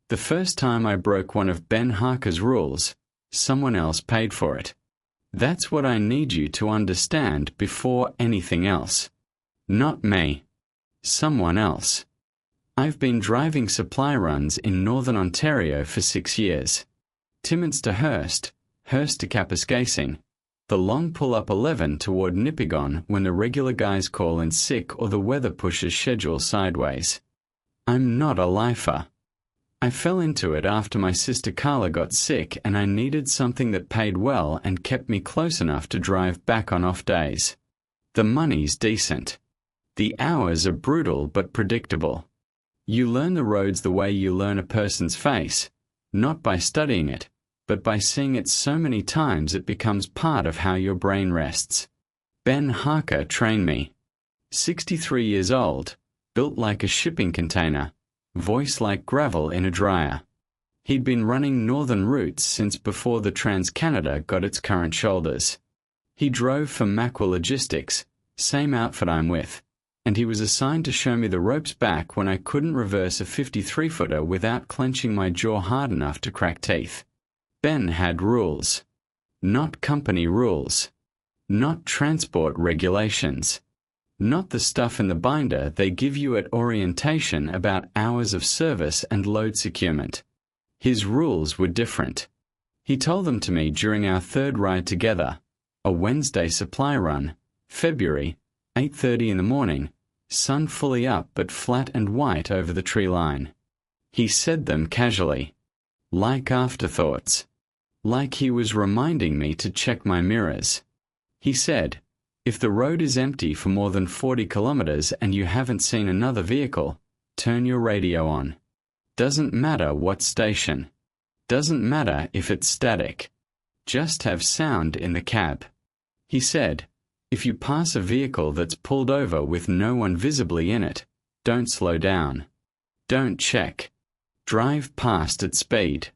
The first time I broke one of Ben Harker's rules, someone else paid for it. That's what I need you to understand before anything else. Not me. Someone else. I've been driving supply runs in Northern Ontario for 6 years. Timmins to Hearst, Hearst to Kapuskasing, the long pull-up 11 toward Nipigon when the regular guys call in sick or the weather pushes schedule sideways. I'm not a lifer. I fell into it after my sister Carla got sick and I needed something that paid well and kept me close enough to drive back on off days. The money's decent. The hours are brutal but predictable. You learn the roads the way you learn a person's face, not by studying it, but by seeing it so many times it becomes part of how your brain rests. Ben Harker trained me. 63 years old, built like a shipping container, voice like gravel in a dryer. He'd been running northern routes since before the Trans-Canada got its current shoulders. He drove for Macwa Logistics, same outfit I'm with, and he was assigned to show me the ropes back when I couldn't reverse a 53-footer without clenching my jaw hard enough to crack teeth. Ben had rules. Not company rules. Not transport regulations. Not the stuff in the binder they give you at orientation about hours of service and load securement. His rules were different. He told them to me during our third ride together, a Wednesday supply run, February, 8:30 in the morning, sun fully up but flat and white over the tree line. He said them casually, like afterthoughts, like he was reminding me to check my mirrors. He said, if the road is empty for more than 40 kilometers and you haven't seen another vehicle, turn your radio on. Doesn't matter what station. Doesn't matter if it's static. Just have sound in the cab. He said, if you pass a vehicle that's pulled over with no one visibly in it, don't slow down. Don't check. Drive past at speed.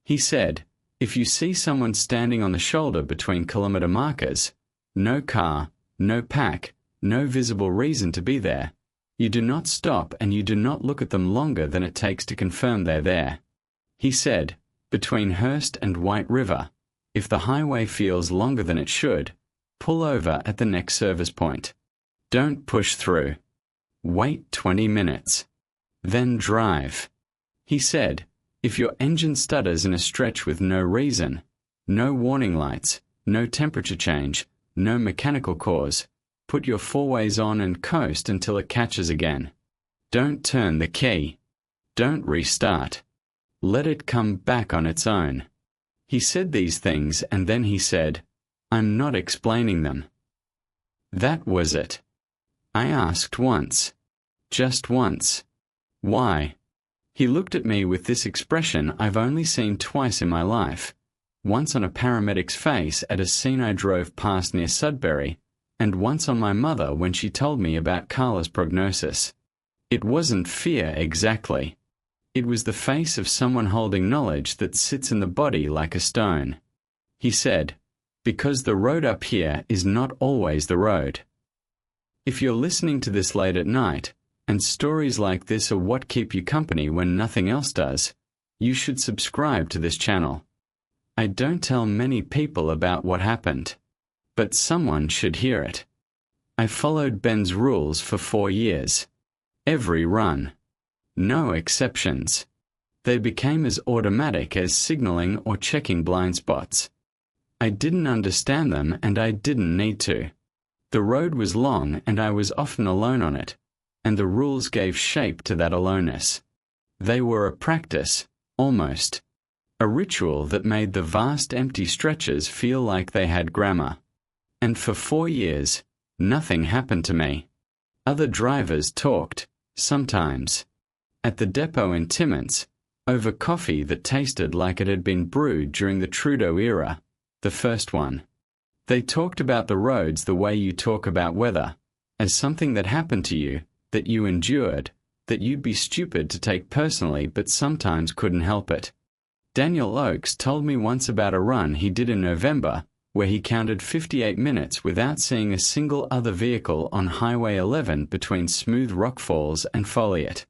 He said, if you see someone standing on the shoulder between kilometer markers, no car, no pack, no visible reason to be there, you do not stop and you do not look at them longer than it takes to confirm they're there. He said, between Hearst and White River, if the highway feels longer than it should, pull over at the next service point. Don't push through. Wait 20 minutes. Then drive. He said, if your engine stutters in a stretch with no reason, no warning lights, no temperature change, no mechanical cause, put your four-ways on and coast until it catches again. Don't turn the key. Don't restart. Let it come back on its own. He said these things and then he said, I'm not explaining them. That was it. I asked once. Just once. Why? He looked at me with this expression I've only seen twice in my life, once on a paramedic's face at a scene I drove past near Sudbury, and once on my mother when she told me about Carla's prognosis. It wasn't fear exactly. It was the face of someone holding knowledge that sits in the body like a stone. He said, because the road up here is not always the road. If you're listening to this late at night, and stories like this are what keep you company when nothing else does, you should subscribe to this channel. I don't tell many people about what happened, but someone should hear it. I followed Ben's rules for 4 years. Every run. No exceptions. They became as automatic as signaling or checking blind spots. I didn't understand them and I didn't need to. The road was long and I was often alone on it, and the rules gave shape to that aloneness. They were a practice, almost. A ritual that made the vast empty stretches feel like they had grammar. And for 4 years, nothing happened to me. Other drivers talked, sometimes. At the depot in Timmins, over coffee that tasted like it had been brewed during the Trudeau era, the first one. They talked about the roads the way you talk about weather, as something that happened to you, that you endured, that you'd be stupid to take personally but sometimes couldn't help it. Daniel Oakes told me once about a run he did in November where he counted 58 minutes without seeing a single other vehicle on Highway 11 between Smooth Rock Falls and Folliot.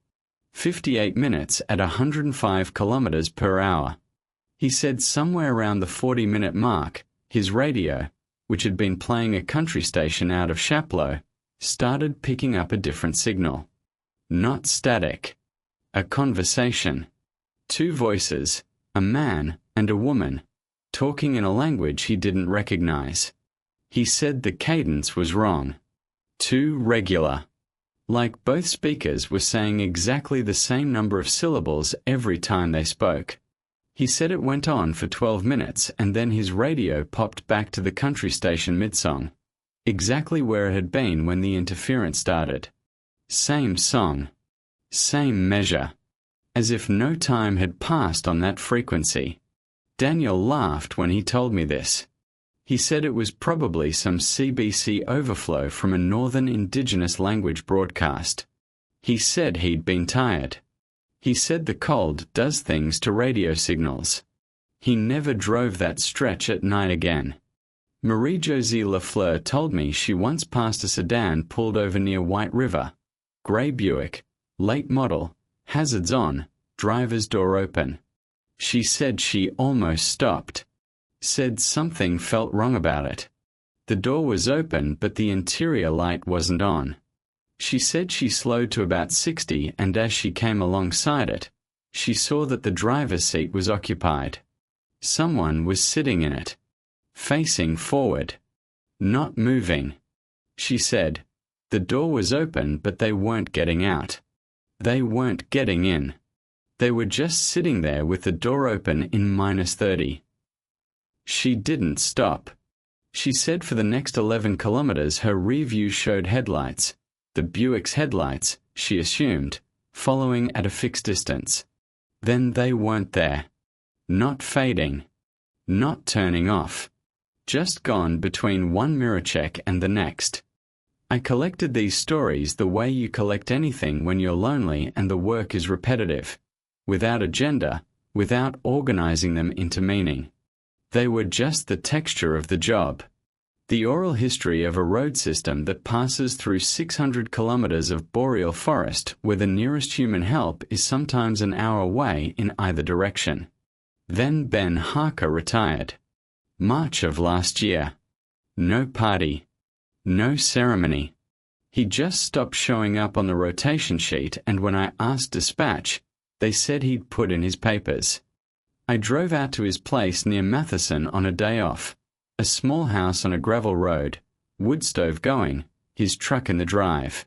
58 minutes at 105 kilometers per hour. He said somewhere around the 40-minute mark, his radio, which had been playing a country station out of Chapleau, started picking up a different signal. Not static. A conversation. Two voices, a man and a woman, talking in a language he didn't recognize. He said the cadence was wrong. Too regular. Like both speakers were saying exactly the same number of syllables every time they spoke. He said it went on for 12 minutes and then his radio popped back to the country station mid-song, exactly where it had been when the interference started. Same song. Same measure. As if no time had passed on that frequency. Daniel laughed when he told me this. He said it was probably some CBC overflow from a northern indigenous language broadcast. He said he'd been tired. He said the cold does things to radio signals. He never drove that stretch at night again. Marie-Josée Lafleur told me she once passed a sedan pulled over near White River. Grey Buick, late model, hazards on, driver's door open. She said she almost stopped. Said something felt wrong about it. The door was open but the interior light wasn't on. She said she slowed to about 60 and as she came alongside it, she saw that the driver's seat was occupied. Someone was sitting in it. Facing forward. Not moving. She said, the door was open but they weren't getting out. They weren't getting in. They were just sitting there with the door open in -30. She didn't stop. She said for the next 11 kilometers her rear view showed headlights, the Buick's headlights, she assumed, following at a fixed distance. Then they weren't there. Not fading. Not turning off. Just gone between one mirror check and the next. I collected these stories the way you collect anything when you're lonely and the work is repetitive, without agenda, without organizing them into meaning. They were just the texture of the job. The oral history of a road system that passes through 600 kilometers of boreal forest where the nearest human help is sometimes an hour away in either direction. Then Ben Harker retired. March of last year. No party. No ceremony. He just stopped showing up on the rotation sheet and when I asked dispatch, they said he'd put in his papers. I drove out to his place near Matheson on a day off. A small house on a gravel road, wood stove going, his truck in the drive.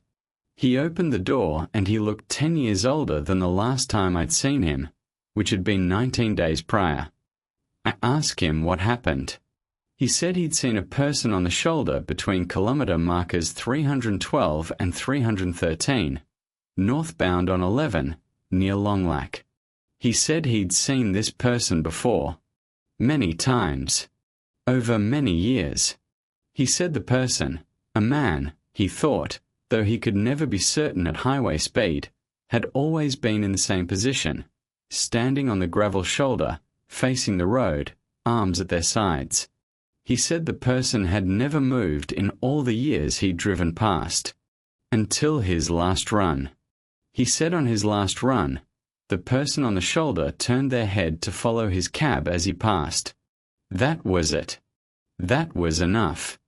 He opened the door and he looked 10 years older than the last time I'd seen him, which had been 19 days prior. I asked him what happened. He said he'd seen a person on the shoulder between kilometer markers 312 and 313, northbound on 11, near Longlac. He said he'd seen this person before. Many times. Over many years. He said the person, a man, he thought, though he could never be certain at highway speed, had always been in the same position, standing on the gravel shoulder, facing the road, arms at their sides. He said the person had never moved in all the years he'd driven past. Until his last run. He said on his last run, the person on the shoulder turned their head to follow his cab as he passed. That was it. That was enough.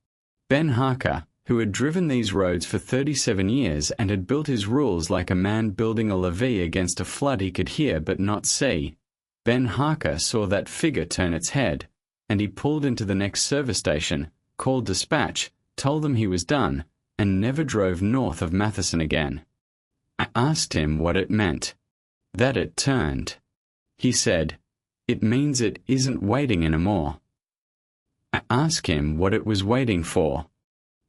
Ben Harker, who had driven these roads for 37 years and had built his rules like a man building a levee against a flood he could hear but not see, Ben Harker saw that figure turn its head, and he pulled into the next service station, called dispatch, told them he was done, and never drove north of Matheson again. I asked him what it meant. That it turned. He said, "It means it isn't waiting anymore." I asked him what it was waiting for.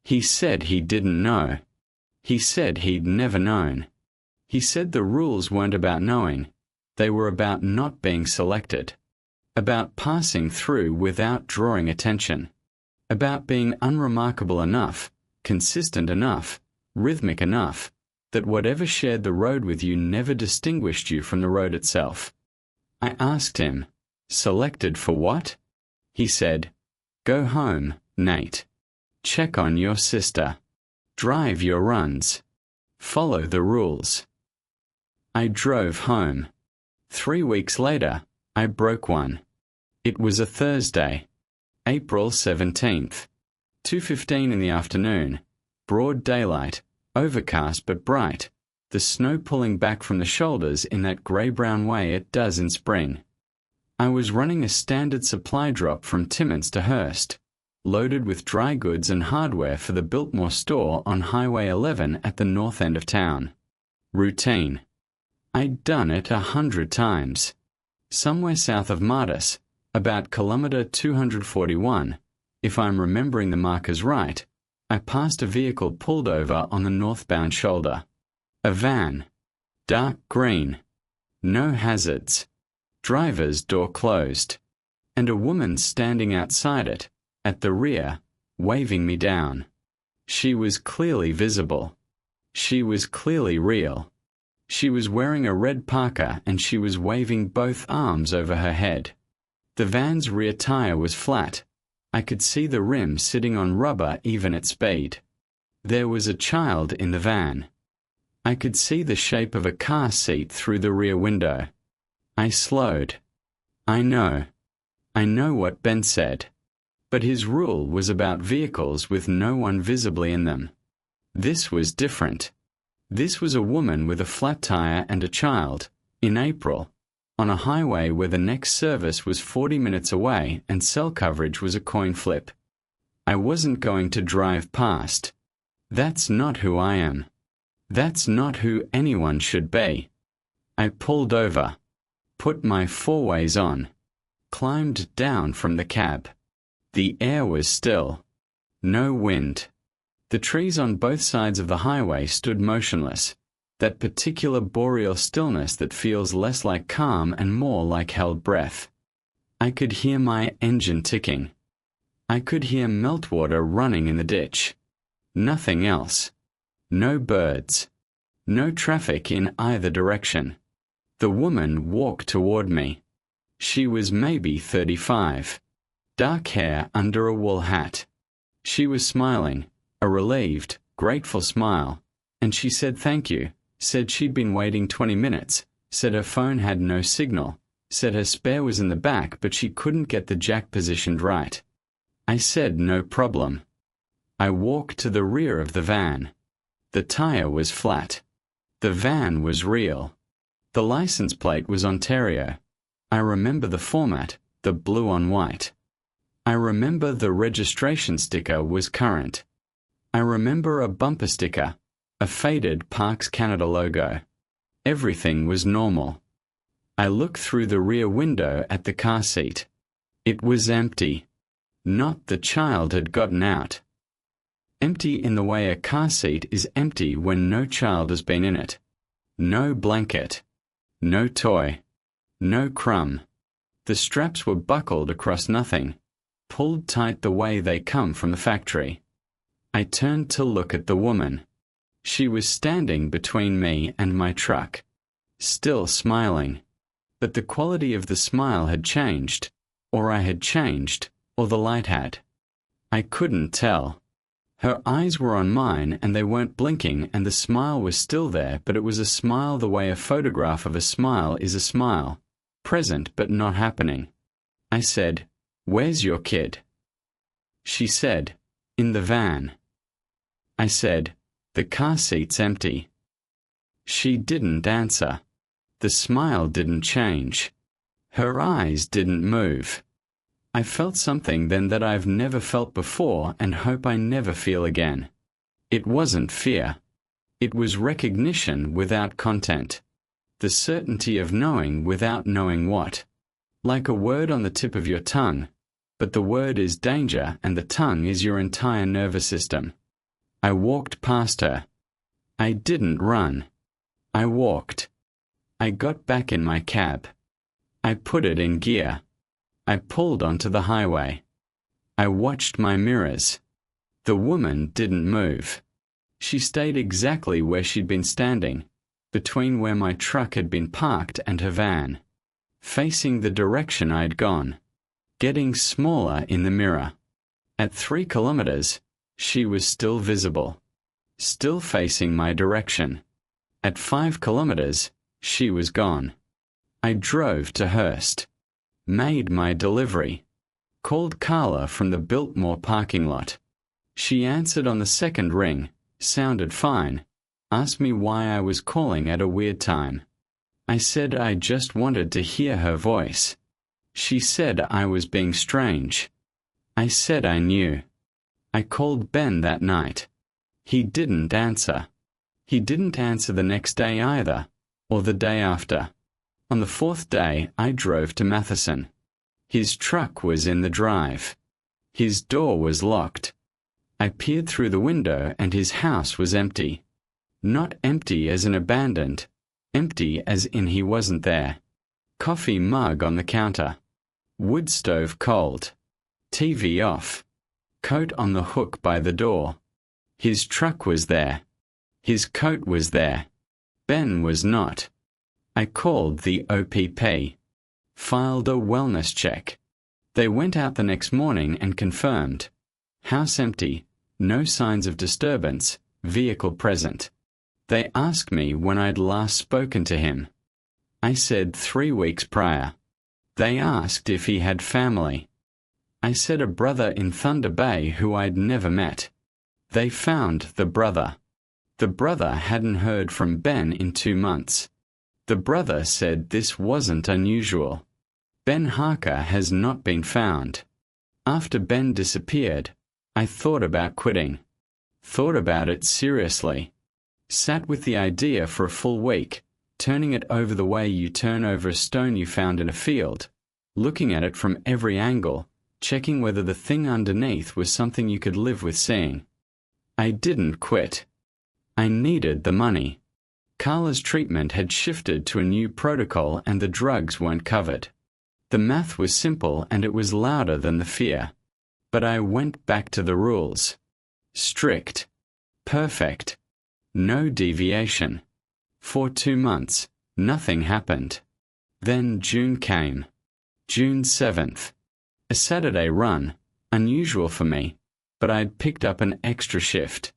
He said he didn't know. He said he'd never known. He said the rules weren't about knowing. They were about not being selected. About passing through without drawing attention. About being unremarkable enough, consistent enough, rhythmic enough, that whatever shared the road with you never distinguished you from the road itself. I asked him, selected for what? He said, "Go home, Nate. Check on your sister. Drive your runs. Follow the rules." I drove home. 3 weeks later, I broke one. It was a Thursday, April 17th, 2:15 in the afternoon, broad daylight, overcast but bright, the snow pulling back from the shoulders in that grey-brown way it does in spring. I was running a standard supply drop from Timmins to Hurst, loaded with dry goods and hardware for the Biltmore store on Highway 11 at the north end of town. Routine. I'd done it 100 times. Somewhere south of Martis, about kilometre 241, if I'm remembering the markers right, I passed a vehicle pulled over on the northbound shoulder. A van. Dark green. No hazards. Driver's door closed. And a woman standing outside it, at the rear, waving me down. She was clearly visible. She was clearly real. She was wearing a red parka and she was waving both arms over her head. The van's rear tire was flat. I could see the rim sitting on rubber even at speed. There was a child in the van. I could see the shape of a car seat through the rear window. I slowed. I know what Ben said. But his rule was about vehicles with no one visibly in them. This was different. This was a woman with a flat tire and a child, in April, on a highway where the next service was 40 minutes away and cell coverage was a coin flip. I wasn't going to drive past. That's not who I am. That's not who anyone should be. I pulled over, put my four-ways on, climbed down from the cab. The air was still. No wind. The trees on both sides of the highway stood motionless, that particular boreal stillness that feels less like calm and more like held breath. I could hear my engine ticking. I could hear meltwater running in the ditch. Nothing else. No birds. No traffic in either direction. The woman walked toward me. She was maybe 35. Dark hair under a wool hat. She was smiling, a relieved, grateful smile, and she said thank you, said she'd been waiting 20 minutes, said her phone had no signal, said her spare was in the back but she couldn't get the jack positioned right. I said no problem. I walked to the rear of the van. The tire was flat. The van was real. The license plate was Ontario. I remember the format, the blue on white. I remember the registration sticker was current. I remember a bumper sticker, a faded Parks Canada logo. Everything was normal. I looked through the rear window at the car seat. It was empty. Not the child had gotten out. Empty in the way a car seat is empty when no child has been in it. No blanket. No toy. No crumb. The straps were buckled across nothing, pulled tight the way they come from the factory. I turned to look at the woman. She was standing between me and my truck, still smiling. But the quality of the smile had changed, or I had changed, or the light had. I couldn't tell. Her eyes were on mine and they weren't blinking and the smile was still there, but it was a smile the way a photograph of a smile is a smile, present but not happening. I said, "Where's your kid?" She said, "In the van." I said, "The car seat's empty." She didn't answer. The smile didn't change. Her eyes didn't move. I felt something then that I've never felt before and hope I never feel again. It wasn't fear. It was recognition without content. The certainty of knowing without knowing what. Like a word on the tip of your tongue, but the word is danger and the tongue is your entire nervous system. I walked past her. I didn't run. I walked. I got back in my cab. I put it in gear. I pulled onto the highway. I watched my mirrors. The woman didn't move. She stayed exactly where she'd been standing, between where my truck had been parked and her van, facing the direction I'd gone, getting smaller in the mirror. At 3 kilometers, she was still visible, still facing my direction. At 5 kilometers, She was gone. I drove to Hearst. Made my delivery. Called Carla from the Biltmore parking lot. She answered on the second ring, sounded fine, asked me why I was calling at a weird time. I said I just wanted to hear her voice. She said I was being strange. I said I knew. I called Ben that night. He didn't answer. He didn't answer the next day either, or the day after. On the fourth day, I drove to Matheson. His truck was in the drive. His door was locked. I peered through the window and his house was empty. Not empty as in abandoned, empty as in he wasn't there. Coffee mug on the counter. Wood stove cold. TV off. Coat on the hook by the door. His truck was there. His coat was there. Ben was not. I called the OPP. Filed a wellness check. They went out the next morning and confirmed. House empty, no signs of disturbance, vehicle present. They asked me when I'd last spoken to him. I said 3 weeks prior. They asked if he had family. I said a brother in Thunder Bay who I'd never met. They found the brother. The brother hadn't heard from Ben in 2 months. The brother said this wasn't unusual. Ben Harker has not been found. After Ben disappeared, I thought about quitting. Thought about it seriously. Sat with the idea for a full week, turning it over the way you turn over a stone you found in a field, looking at it from every angle, checking whether the thing underneath was something you could live with seeing. I didn't quit. I needed the money. Carla's treatment had shifted to a new protocol and the drugs weren't covered. The math was simple and it was louder than the fear. But I went back to the rules. Strict. Perfect. No deviation. For 2 months, nothing happened. Then June came. June 7th. A Saturday run, unusual for me, but I'd picked up an extra shift.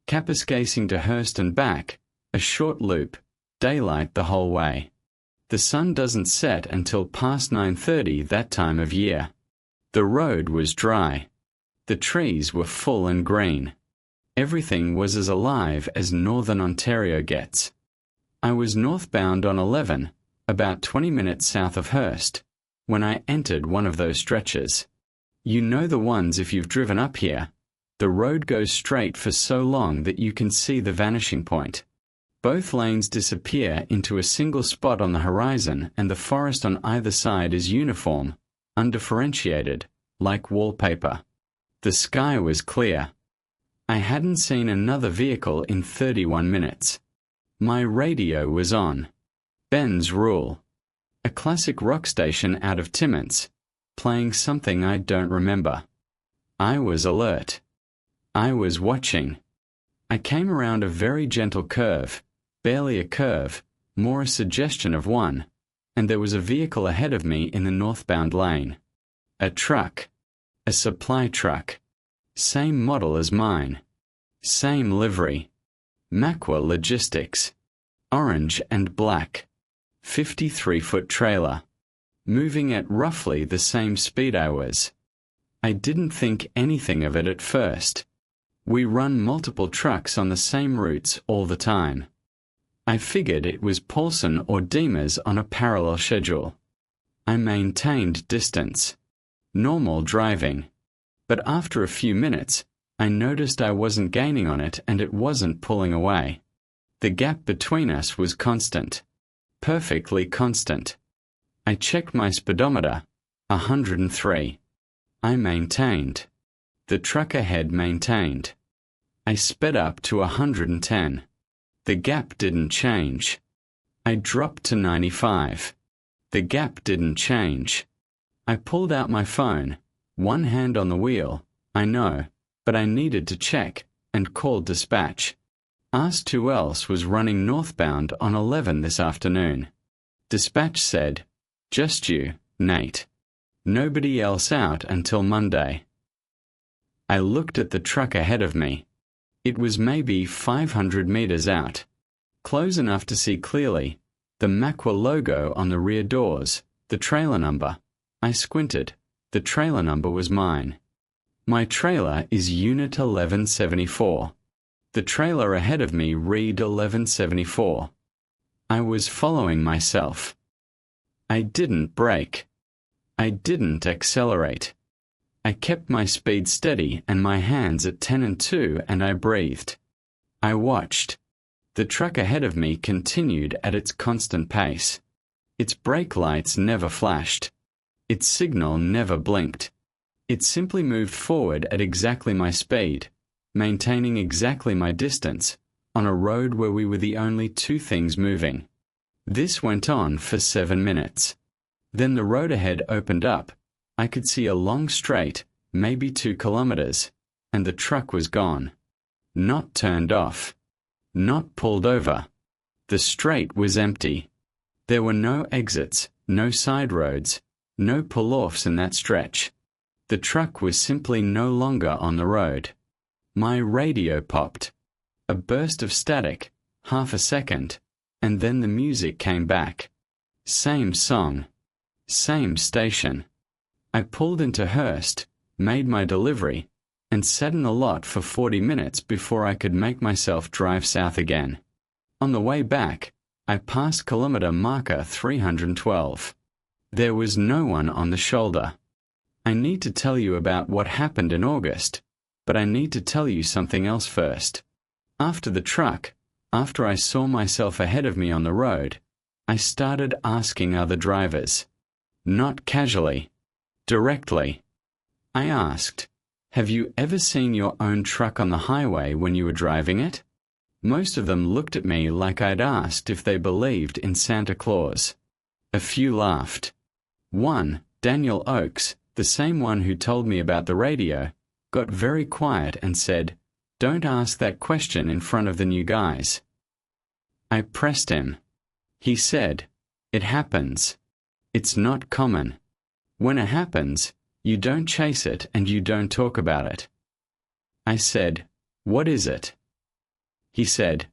Capescasing to Hearst and back, a short loop, daylight the whole way. The sun doesn't set until past 9:30 that time of year. The road was dry. The trees were full and green. Everything was as alive as northern Ontario gets. I was northbound on 11, about 20 minutes south of Hearst, when I entered one of those stretches. You know the ones if you've driven up here. The road goes straight for so long that you can see the vanishing point. Both lanes disappear into a single spot on the horizon and the forest on either side is uniform, undifferentiated, like wallpaper. The sky was clear. I hadn't seen another vehicle in 31 minutes. My radio was on. Ben's Rule. A classic rock station out of Timmins, playing something I don't remember. I was alert. I was watching. I came around a very gentle curve, barely a curve, more a suggestion of one, and there was a vehicle ahead of me in the northbound lane. A truck. A supply truck. Same model as mine. Same livery. Macwa Logistics. Orange and black. 53-foot trailer. Moving at roughly the same speed I was. I didn't think anything of it at first. We run multiple trucks on the same routes all the time. I figured it was Paulson or Demers on a parallel schedule. I maintained distance. Normal driving. But after a few minutes, I noticed I wasn't gaining on it and it wasn't pulling away. The gap between us was constant. Perfectly constant. I checked my speedometer. 103. I maintained. The truck ahead maintained. I sped up to 110. The gap didn't change. I dropped to 95. The gap didn't change. I pulled out my phone, one hand on the wheel, I know, but I needed to check, and called dispatch. Asked who else was running northbound on 11 this afternoon. Dispatch said, "Just you, Nate. Nobody else out until Monday." I looked at the truck ahead of me. It was maybe 500 meters out. Close enough to see clearly, The Macwa logo on the rear doors, the trailer number. I squinted. The trailer number was mine. My trailer is Unit 1174. The trailer ahead of me read 1174. I was following myself. I didn't brake. I didn't accelerate. I kept my speed steady and my hands at 10 and 2, and I breathed. I watched. The truck ahead of me continued at its constant pace. Its brake lights never flashed. Its signal never blinked. It simply moved forward at exactly my speed, maintaining exactly my distance, on a road where we were the only two things moving. This went on for 7 minutes. Then the road ahead opened up. I could see a long straight, maybe 2 kilometers, and the truck was gone. Not turned off. Not pulled over. The straight was empty. There were no exits, no side roads, no pull-offs in that stretch. The truck was simply no longer on the road. My radio popped. A burst of static, half a second, and then the music came back. Same song. Same station. I pulled into Hearst, made my delivery, and sat in the lot for 40 minutes before I could make myself drive south again. On the way back, I passed kilometer marker 312. There was no one on the shoulder. I need to tell you about what happened in August, but I need to tell you something else first. After the truck, after I saw myself ahead of me on the road, I started asking other drivers. Not casually. Directly. I asked, "Have you ever seen your own truck on the highway when you were driving it?" Most of them looked at me like I'd asked if they believed in Santa Claus. A few laughed. One, Daniel Oakes, the same one who told me about the radio, got very quiet and said, "Don't ask that question in front of the new guys." I pressed him. He said, "It happens. It's not common. When it happens, you don't chase it and you don't talk about it." I said, "What is it?" He said,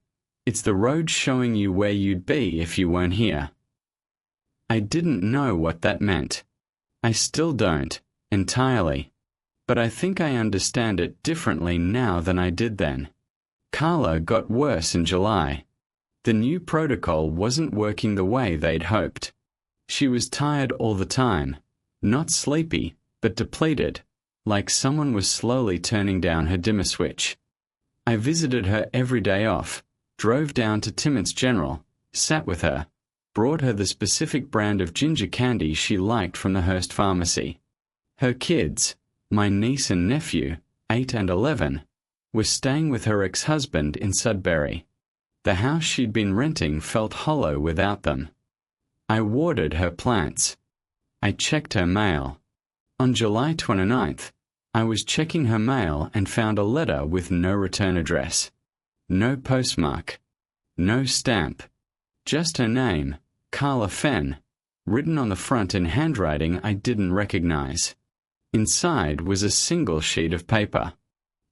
"It's the road showing you where you'd be if you weren't here." I didn't know what that meant. I still don't, entirely. But I think I understand it differently now than I did then. Carla got worse in July. The new protocol wasn't working the way they'd hoped. She was tired all the time, not sleepy, but depleted, like someone was slowly turning down her dimmer switch. I visited her every day off, drove down to Timot's General, sat with her, brought her the specific brand of ginger candy she liked from the Hearst pharmacy. Her kids, my niece and nephew, 8 and 11, were staying with her ex-husband in Sudbury. The house she'd been renting felt hollow without them. I watered her plants. I checked her mail. On July 29th, I was checking her mail and found a letter with no return address. No postmark. No stamp. Just her name, Carla Fenn, written on the front in handwriting I didn't recognize. Inside was a single sheet of paper.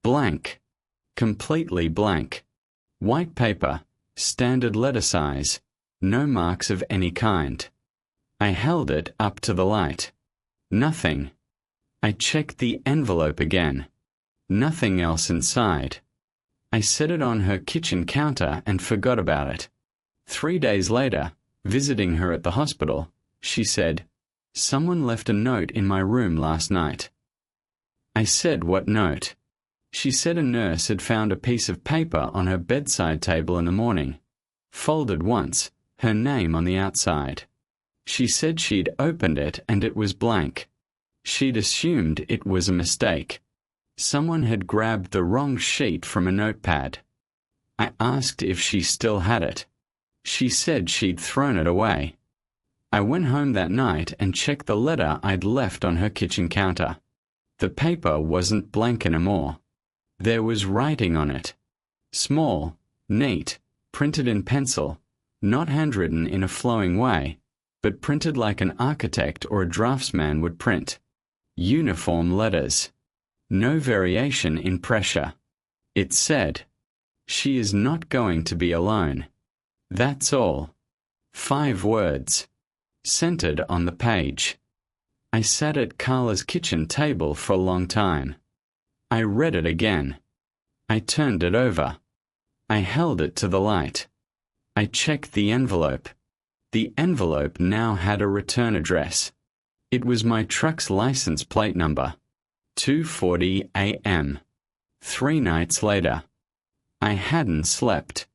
Blank. Completely blank. White paper, standard letter size. No marks of any kind. I held it up to the light. Nothing. I checked the envelope again. Nothing else inside. I set it on her kitchen counter and forgot about it. 3 days later, visiting her at the hospital, she said, "Someone left a note in my room last night." I said, "What note?" She said a nurse had found a piece of paper on her bedside table in the morning. Folded once, her name on the outside. She said she'd opened it and it was blank. She'd assumed it was a mistake. Someone had grabbed the wrong sheet from a notepad. I asked if she still had it. She said she'd thrown it away. I went home that night and checked the letter I'd left on her kitchen counter. The paper wasn't blank anymore. There was writing on it. Small, neat, printed in pencil, not handwritten in a flowing way, but printed like an architect or a draftsman would print. Uniform letters. No variation in pressure. It said, "She is not going to be alone. That's all. 5 words. Centered on the page. I sat at Carla's kitchen table for a long time. I read it again. I turned it over. I held it to the light. I checked the envelope. The envelope now had a return address. It was my truck's license plate number. 2:40 a.m. 3 nights later. I hadn't slept.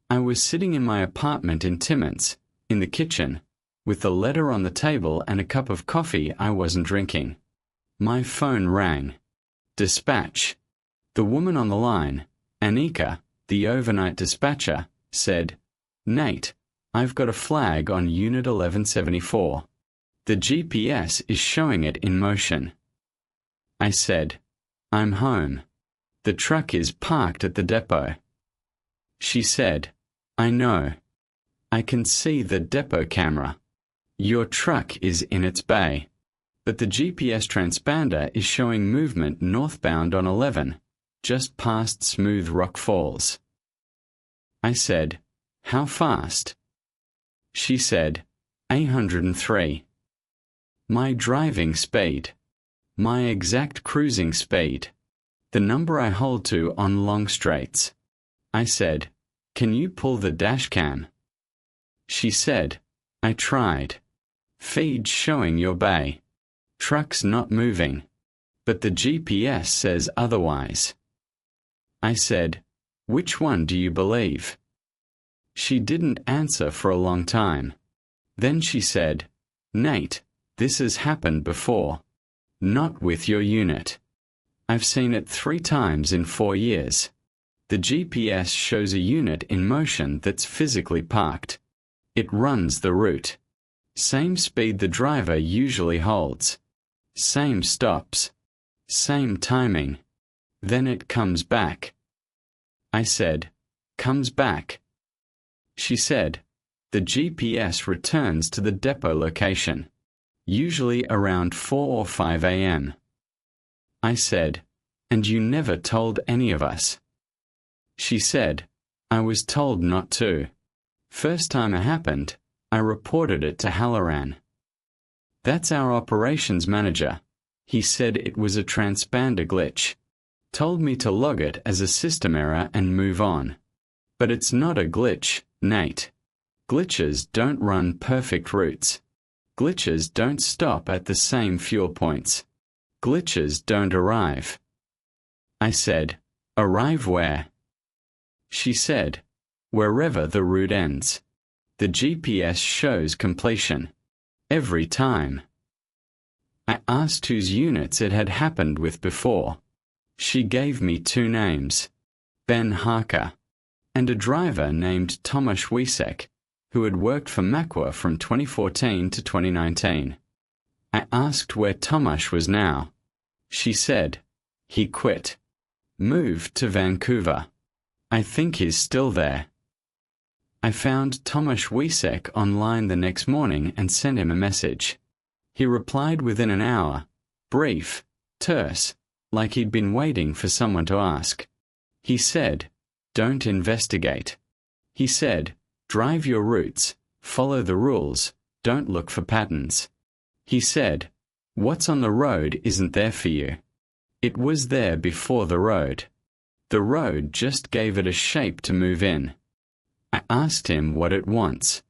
I was sitting in my apartment in Timmins, in the kitchen, with the letter on the table and a cup of coffee I wasn't drinking. My phone rang. Dispatch. The woman on the line, Anika, the overnight dispatcher, said, "Nate, I've got a flag on Unit 1174. The GPS is showing it in motion." I said, "I'm home. The truck is parked at the depot." She said, "I know. I can see the depot camera. Your truck is in its bay, but the GPS transponder is showing movement northbound on 11, just past Smooth Rock Falls." I said, "How fast?" She said, 803. My driving speed. My exact cruising speed. The number I hold to on long straights. I said, "Can you pull the dash cam?" She said, "I tried. Feed showing your bay. Truck's not moving. But the GPS says otherwise." I said, "Which one do you believe?" She didn't answer for a long time. Then she said, "Nate, this has happened before. Not with your unit. I've seen it 3 times in 4 years. The GPS shows a unit in motion that's physically parked. It runs the route. Same speed the driver usually holds. Same stops. Same timing. Then it comes back." I said, "Comes back?" She said, "The GPS returns to the depot location, usually around 4 or 5 a.m. I said, "And you never told any of us?" She said, "I was told not to. First time it happened, I reported it to Halloran. That's our operations manager. He said it was a transponder glitch. Told me to log it as a system error and move on. But it's not a glitch, Nate. Glitches don't run perfect routes. Glitches don't stop at the same fuel points. Glitches don't arrive." I said, "Arrive where?" She said, "Wherever the route ends. The GPS shows completion. Every time." I asked whose units it had happened with before. She gave me 2 names, Ben Harker, and a driver named Tomasz Wisek, who had worked for Makwa from 2014 to 2019. I asked where Tomasz was now. She said, "He quit. Moved to Vancouver. I think he's still there." I found Tomasz Wisek online the next morning and sent him a message. He replied within an hour, brief, terse, like he'd been waiting for someone to ask. He said, "Don't investigate." He said, "Drive your routes, follow the rules, don't look for patterns." He said, "What's on the road isn't there for you. It was there before the road. The road just gave it a shape to move in." I asked him what it wants.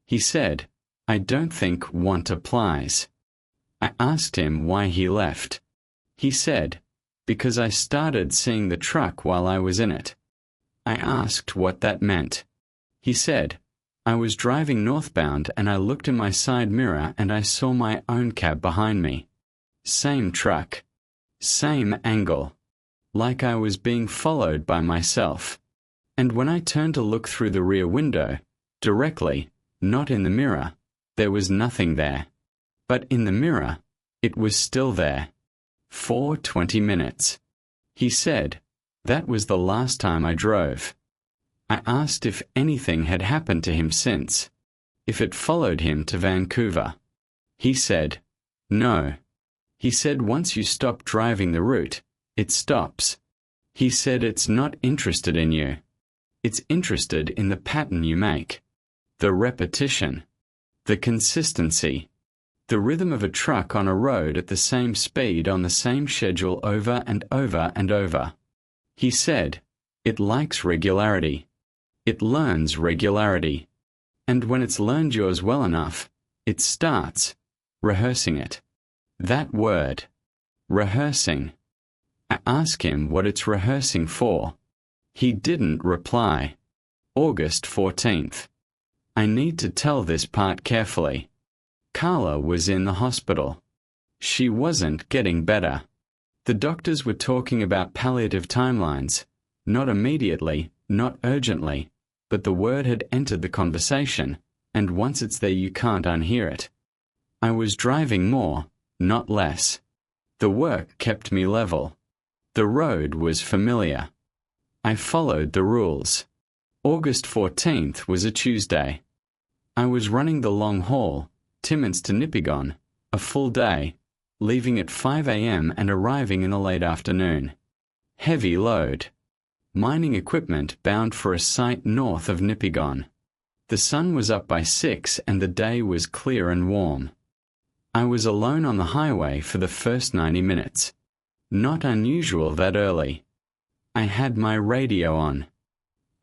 He said, "I don't think want applies." I asked him why he left. He said, "Because I started seeing the truck while I was in it." I asked what that meant. He said, "I was driving northbound and I looked in my side mirror and I saw my own cab behind me. Same truck. Same angle. Like I was being followed by myself. And when I turned to look through the rear window, directly, not in the mirror, there was nothing there. But in the mirror, it was still there. For 20 minutes. He said, that was the last time I drove. I asked if anything had happened to him since, if it followed him to Vancouver. He said, no. He said once you stop driving the route, it stops. He said it's not interested in you. It's interested in the pattern you make. The repetition. The consistency. The rhythm of a truck on a road at the same speed on the same schedule over and over and over. He said, it likes regularity. It learns regularity. And when it's learned yours well enough, it starts rehearsing it. That word. Rehearsing. I asked him what it's rehearsing for. He didn't reply. August 14th. I need to tell this part carefully. Carla was in the hospital. She wasn't getting better. The doctors were talking about palliative timelines, not immediately, not urgently, but the word had entered the conversation, and once it's there you can't unhear it. I was driving more, not less. The work kept me level. The road was familiar. I followed the rules. August 14th was a Tuesday. I was running the long haul, Timmins to Nipigon, a full day, leaving at 5 a.m. and arriving in the late afternoon. Heavy load. Mining equipment bound for a site north of Nipigon. The sun was up by 6 and the day was clear and warm. I was alone on the highway for the first 90 minutes. Not unusual that early. I had my radio on.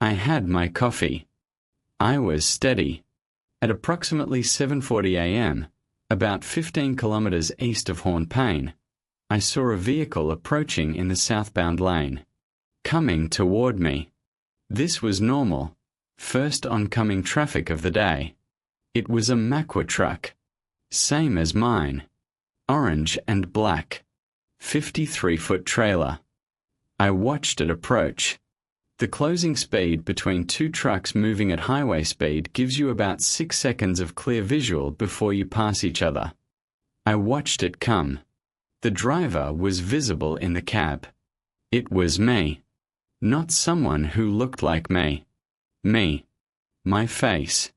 I had my coffee. I was steady. At approximately 7:40 a.m., about 15 kilometers east of Hornpain, I saw a vehicle approaching in the southbound lane, coming toward me. This was normal, first oncoming traffic of the day. It was a Macwa truck, same as mine, orange and black, 53-foot trailer. I watched it approach. The closing speed between two trucks moving at highway speed gives you about 6 seconds of clear visual before you pass each other. I watched it come. The driver was visible in the cab. It was me. Not someone who looked like me. Me. My face.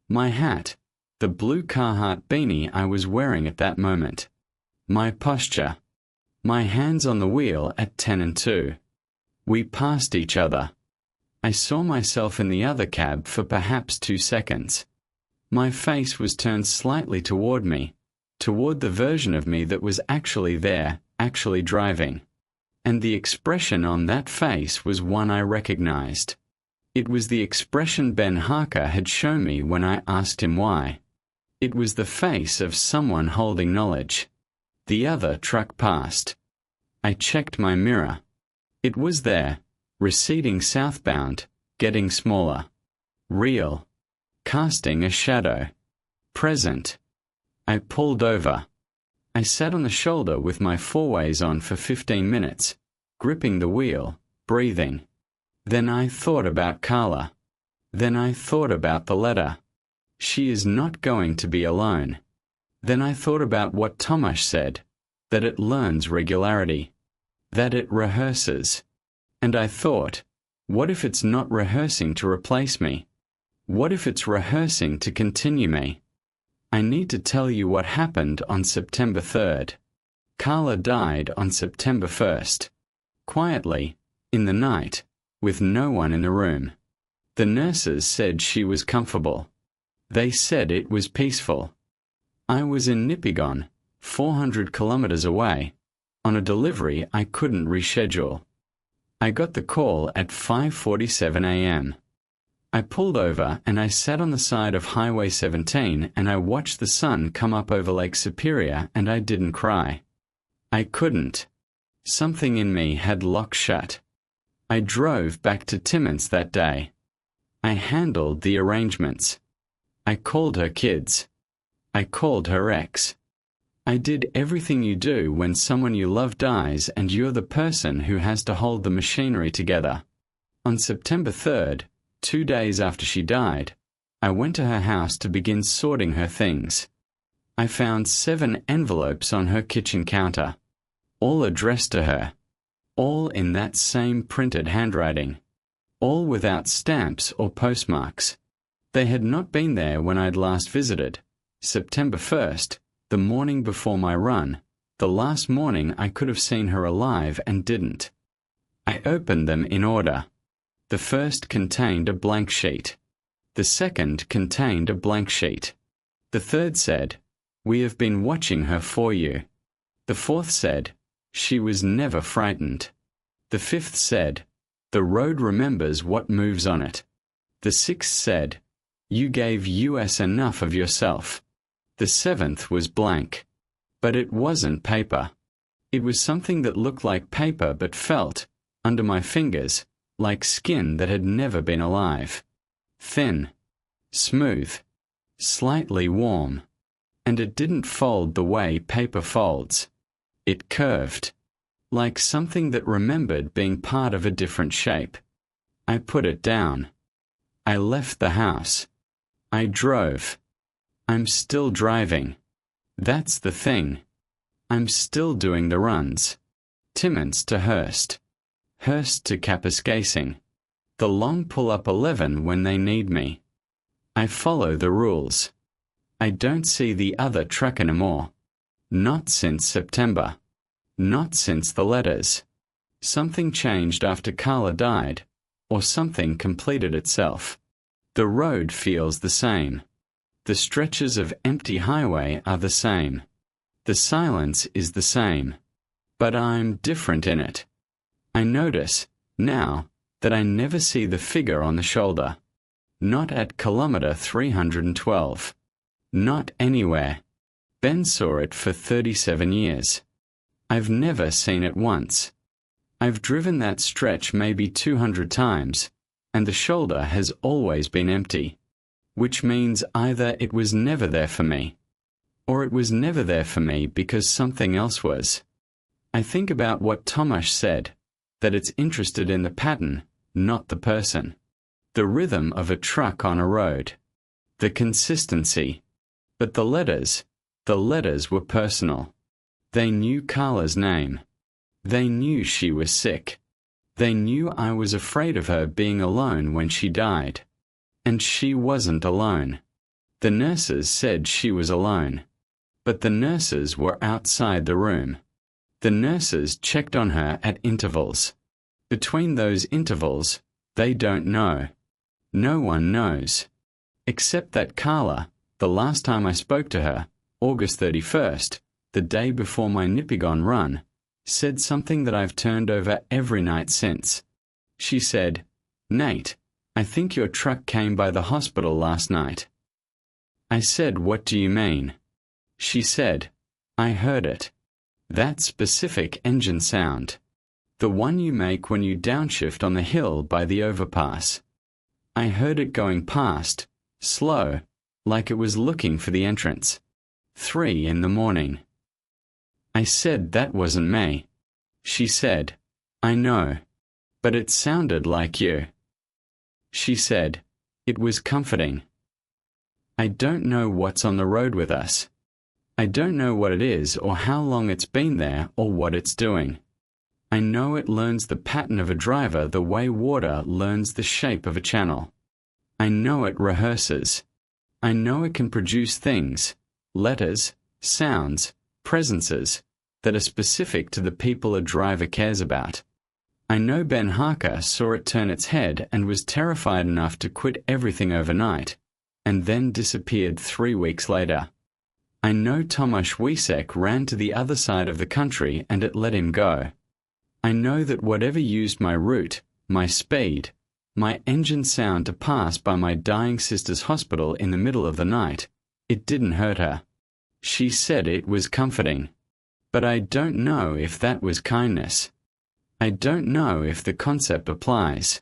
My hat. The blue Carhartt beanie I was wearing at that moment. My posture. My hands on the wheel at 10 and 2. We passed each other. I saw myself in the other cab for perhaps 2 seconds. My face was turned slightly toward me, toward the version of me that was actually there, actually driving. And the expression on that face was one I recognized. It was the expression Ben Harker had shown me when I asked him why. It was the face of someone holding knowledge. The other truck passed. I checked my mirror. It was there, receding southbound, getting smaller. Real. Casting a shadow. Present. I pulled over. I sat on the shoulder with my four-ways on for 15 minutes, gripping the wheel, breathing. Then I thought about Carla. Then I thought about the letter. She is not going to be alone. Then I thought about what Tomasz said, that it learns regularity. That it rehearses. And I thought, what if it's not rehearsing to replace me? What if it's rehearsing to continue me? I need to tell you what happened on September 3rd. Carla died on September 1st. Quietly, in the night, with no one in the room. The nurses said she was comfortable. They said it was peaceful. I was in Nipigon, 400 kilometers away, on a delivery I couldn't reschedule. I got the call at 5:47 a.m. I pulled over and I sat on the side of Highway 17 and I watched the sun come up over Lake Superior and I didn't cry. I couldn't. Something in me had locked shut. I drove back to Timmins that day. I handled the arrangements. I called her kids. I called her ex. I did everything you do when someone you love dies and you're the person who has to hold the machinery together. On September 3rd, 2 days after she died, I went to her house to begin sorting her things. I found 7 envelopes on her kitchen counter, all addressed to her, all in that same printed handwriting, all without stamps or postmarks. They had not been there when I'd last visited, September 1st, the morning before my run, the last morning I could have seen her alive and didn't. I opened them in order. The first contained a blank sheet. The second contained a blank sheet. The third said, "We have been watching her for you." The fourth said, "She was never frightened." The fifth said, "The road remembers what moves on it." The sixth said, "You gave us enough of yourself." The seventh was blank. But it wasn't paper. It was something that looked like paper but felt, under my fingers, like skin that had never been alive. Thin, smooth, slightly warm. And it didn't fold the way paper folds. It curved, like something that remembered being part of a different shape. I put it down. I left the house. I drove. I'm still driving. That's the thing. I'm still doing the runs. Timmins to Hurst. Hurst to Kapuskasing. The long pull-up 11 when they need me. I follow the rules. I don't see the other truck anymore. Not since September. Not since the letters. Something changed after Carla died, or something completed itself. The road feels the same. The stretches of empty highway are the same. The silence is the same. But I'm different in it. I notice, now, that I never see the figure on the shoulder. Not at kilometer 312. Not anywhere. Ben saw it for 37 years. I've never seen it once. I've driven that stretch maybe 200 times, and the shoulder has always been empty, which means either it was never there for me, or it was never there for me because something else was. I think about what Tomasz said, that it's interested in the pattern, not the person. The rhythm of a truck on a road. The consistency. But the letters were personal. They knew Carla's name. They knew she was sick. They knew I was afraid of her being alone when she died. And she wasn't alone. The nurses said she was alone. But the nurses were outside the room. The nurses checked on her at intervals. Between those intervals, they don't know. No one knows. Except that Carla, the last time I spoke to her, August 31st, the day before my Nipigon run, said something that I've turned over every night since. She said, "Nate, I think your truck came by the hospital last night." I said, "What do you mean?" She said, "I heard it. That specific engine sound. The one you make when you downshift on the hill by the overpass. I heard it going past, slow, like it was looking for the entrance. 3 in the morning. I said that wasn't me. She said, "I know. But it sounded like you." She said, "It was comforting." I don't know what's on the road with us. I don't know what it is or how long it's been there or what it's doing. I know it learns the pattern of a driver the way water learns the shape of a channel. I know it rehearses. I know it can produce things, letters, sounds, presences, that are specific to the people a driver cares about. I know Ben Harker saw it turn its head and was terrified enough to quit everything overnight, and then disappeared 3 weeks later. I know Tomasz Wisek ran to the other side of the country and it let him go. I know that whatever used my route, my speed, my engine sound to pass by my dying sister's hospital in the middle of the night, it didn't hurt her. She said it was comforting. But I don't know if that was kindness. I don't know if the concept applies.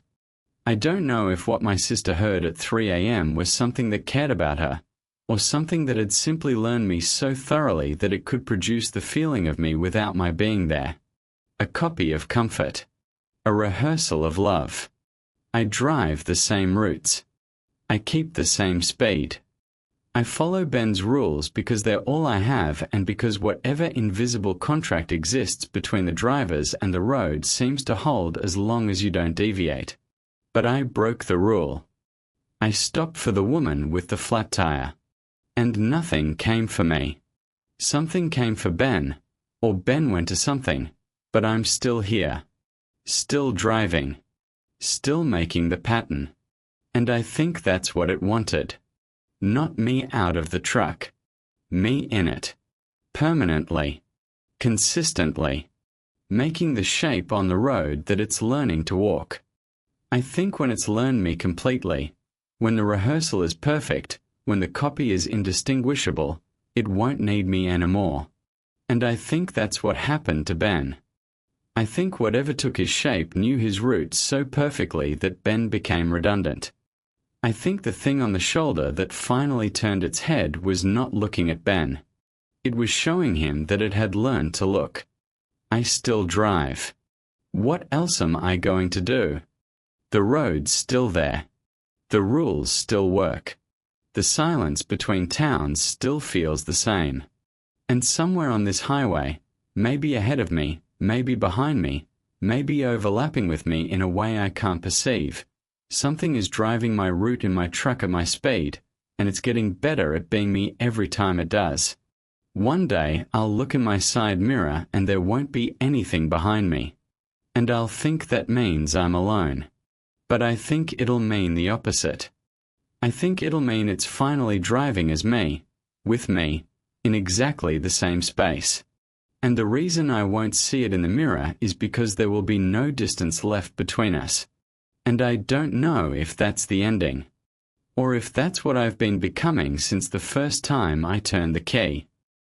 I don't know if what my sister heard at 3 a.m. was something that cared about her, or something that had simply learned me so thoroughly that it could produce the feeling of me without my being there. A copy of comfort. A rehearsal of love. I drive the same routes. I keep the same speed. I follow Ben's rules because they're all I have and because whatever invisible contract exists between the drivers and the road seems to hold as long as you don't deviate. But I broke the rule. I stopped for the woman with the flat tire. And nothing came for me. Something came for Ben, or Ben went to something, but I'm still here. Still driving. Still making the pattern. And I think that's what it wanted. Not me out of the truck. Me in it. Permanently. Consistently. Making the shape on the road that it's learning to walk. I think when it's learned me completely, when the rehearsal is perfect, when the copy is indistinguishable, it won't need me anymore. And I think that's what happened to Ben. I think whatever took his shape knew his roots so perfectly that Ben became redundant. I think the thing on the shoulder that finally turned its head was not looking at Ben. It was showing him that it had learned to look. I still drive. What else am I going to do? The road's still there. The rules still work. The silence between towns still feels the same. And somewhere on this highway, maybe ahead of me, maybe behind me, maybe overlapping with me in a way I can't perceive, something is driving my route in my truck at my speed, and it's getting better at being me every time it does. One day I'll look in my side mirror and there won't be anything behind me. And I'll think that means I'm alone. But I think it'll mean the opposite. I think it'll mean it's finally driving as me, with me, in exactly the same space. And the reason I won't see it in the mirror is because there will be no distance left between us. And I don't know if that's the ending, or if that's what I've been becoming since the first time I turned the key.